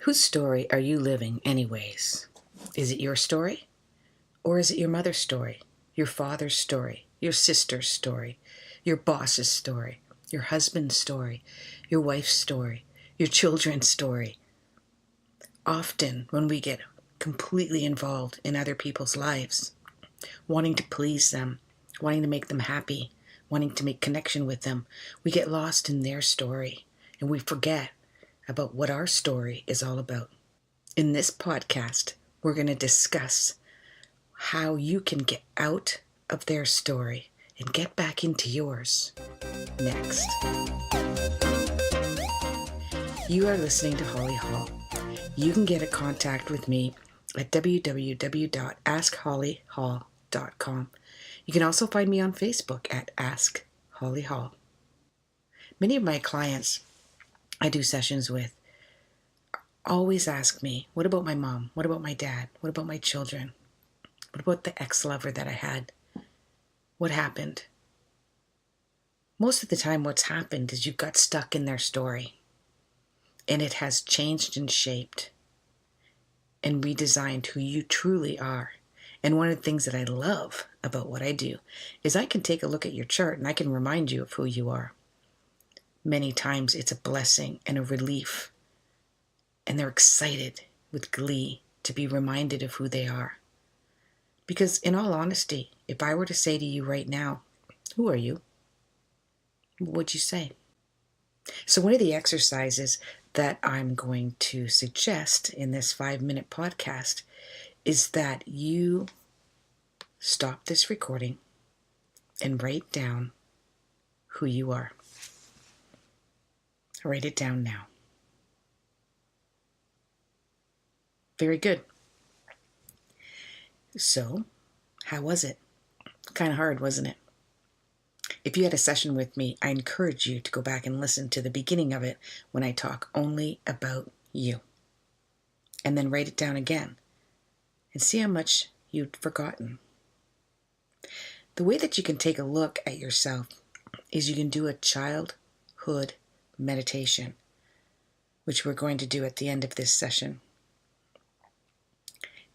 Whose story are you living anyways? Is it your story? Or is it your mother's story, your father's story, your sister's story, your boss's story, your husband's story, your wife's story, your children's story? Often when we get completely involved in other people's lives, wanting to please them, wanting to make them happy, wanting to make connection with them, we get lost in their story and we forget about what our story is all about. In this podcast, we're going to discuss how you can get out of their story and get back into yours. Next. You are listening to Holly Hall. You can get in contact with me at www.askhollyhall.com. You can also find me on Facebook at Ask Holly Hall. Many of my clients I do sessions with always ask me, what about my mom? What about my dad? What about my children? What about the ex-lover that I had? What happened? Most of the time what's happened is you've got stuck in their story and it has changed and shaped and redesigned who you truly are. And one of the things that I love about what I do is I can take a look at your chart and I can remind you of who you are. Many times it's a blessing and a relief, and they're excited with glee to be reminded of who they are. Because in all honesty, if I were to say to you right now, who are you? What would you say? So one of the exercises that I'm going to suggest in this 5-minute podcast is that you stop this recording and write down who you are. Write it down now. Very good. So, how was it? Kind of hard, wasn't it? If you had a session with me, I encourage you to go back and listen to the beginning of it when I talk only about you. And then write it down again and see how much you'd forgotten. The way that you can take a look at yourself is you can do a childhood meditation, which we're going to do at the end of this session.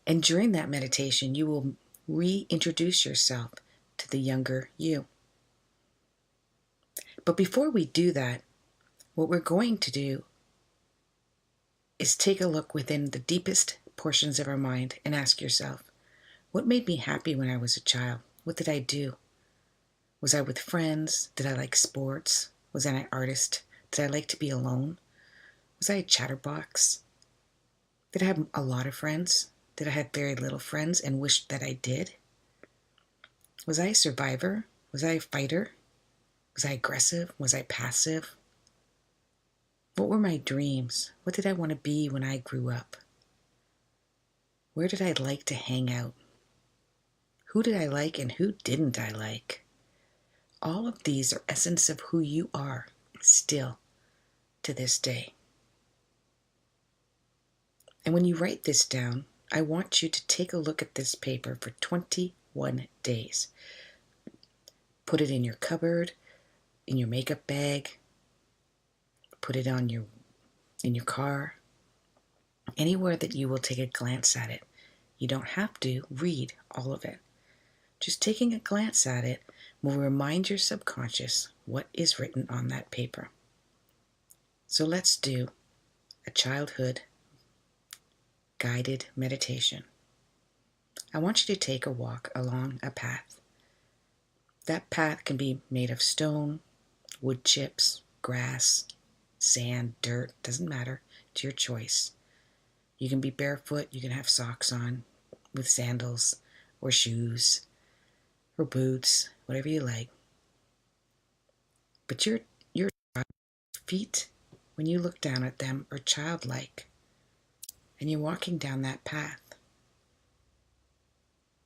And during that meditation, you will reintroduce yourself to the younger you. But before we do that, what we're going to do is take a look within the deepest portions of our mind and ask yourself, what made me happy when I was a child? What did I do? Was I with friends? Did I like sports? Was I an artist? Did I like to be alone? Was I a chatterbox? Did I have a lot of friends? Did I have very little friends and wished that I did? Was I a survivor? Was I a fighter? Was I aggressive? Was I passive? What were my dreams? What did I want to be when I grew up? Where did I like to hang out? Who did I like and who didn't I like? All of these are essence of who you are still to this day. And when you write this down, I want you to take a look at this paper for 21 days. Put it in your cupboard, in your makeup bag, put it in your car, anywhere that you will take a glance at it. You don't have to read all of it. Just taking a glance at it will remind your subconscious what is written on that paper. So let's do a childhood guided meditation. I want you to take a walk along a path. That path can be made of stone, wood chips, grass, sand, dirt, doesn't matter, it's your choice. You can be barefoot, you can have socks on with sandals or shoes or boots, whatever you like. But your feet, when you look down at them, are childlike. And you're walking down that path.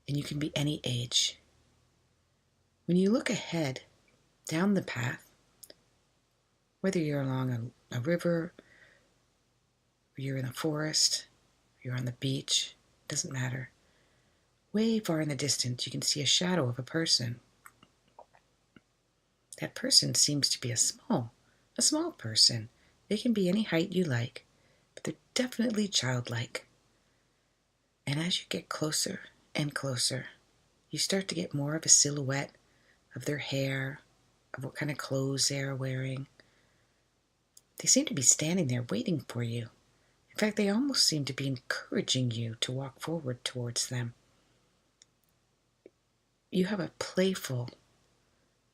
And you can be any age. When you look ahead down the path, whether you're along a river, or you're in a forest, or you're on the beach, doesn't matter. Way far in the distance, you can see a shadow of a person. That person seems to be a small person. They can be any height you like, but they're definitely childlike. And as you get closer and closer, you start to get more of a silhouette of their hair, of what kind of clothes they are wearing. They seem to be standing there waiting for you. In fact, they almost seem to be encouraging you to walk forward towards them. You have a playful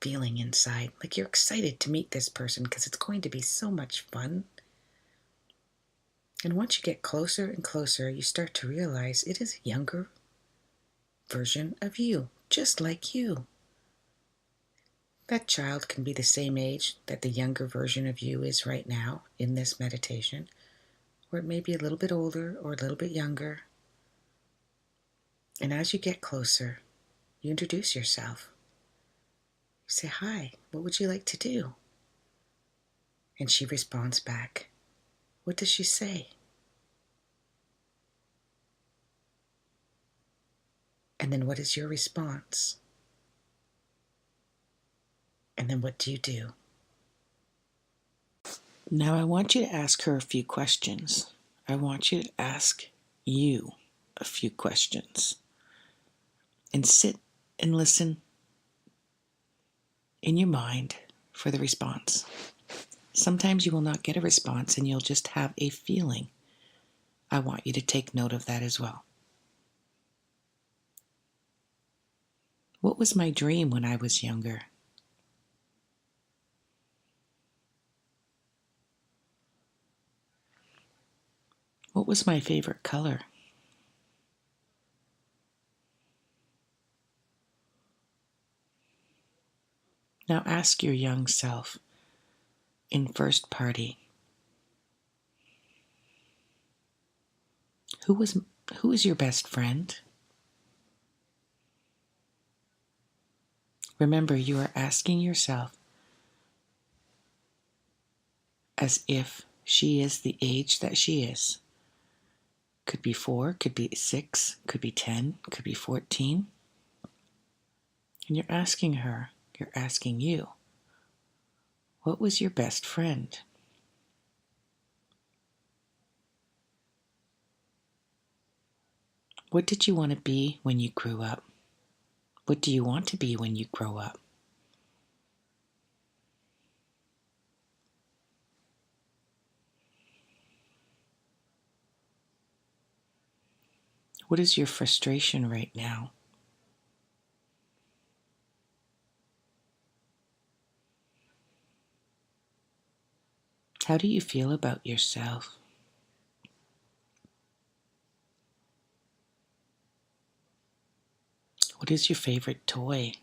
feeling inside, like you're excited to meet this person because it's going to be so much fun. And once you get closer and closer, you start to realize it is a younger version of you, just like you. That child can be the same age that the younger version of you is right now in this meditation, or it may be a little bit older or a little bit younger. And as you get closer, you introduce yourself. You say, "Hi, what would you like to do?" And she responds back. What does she say? And then what is your response? And then what do you do? Now I want you to ask her a few questions. I want you to ask you a few questions. And sit and listen in your mind for the response. Sometimes you will not get a response and you'll just have a feeling. I want you to take note of that as well. What was my dream when I was younger? What was my favorite color? Now ask your young self in first party, who is your best friend? Remember, you are asking yourself as if she is the age that she is. Could be 4, could be 6, could be 10, could be 14. And you're asking her, you're asking you, what was your best friend? What did you want to be when you grew up? What do you want to be when you grow up? What is your frustration right now? How do you feel about yourself? What is your favorite toy?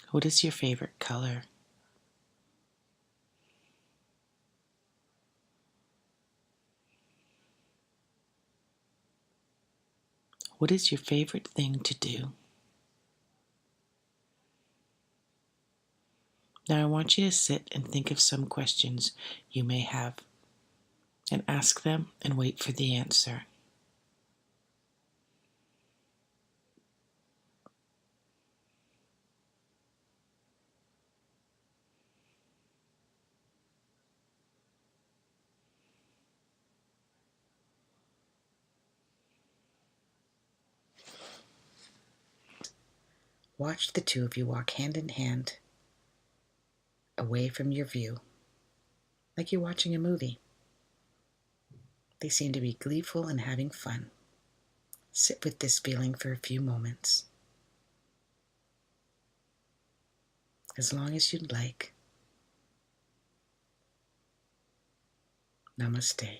What is your favorite color? What is your favorite thing to do? Now I want you to sit and think of some questions you may have and ask them and wait for the answer. Watch the two of you walk hand in hand away from your view, like you're watching a movie. They seem to be gleeful and having fun. Sit with this feeling for a few moments, as long as you'd like. Namaste.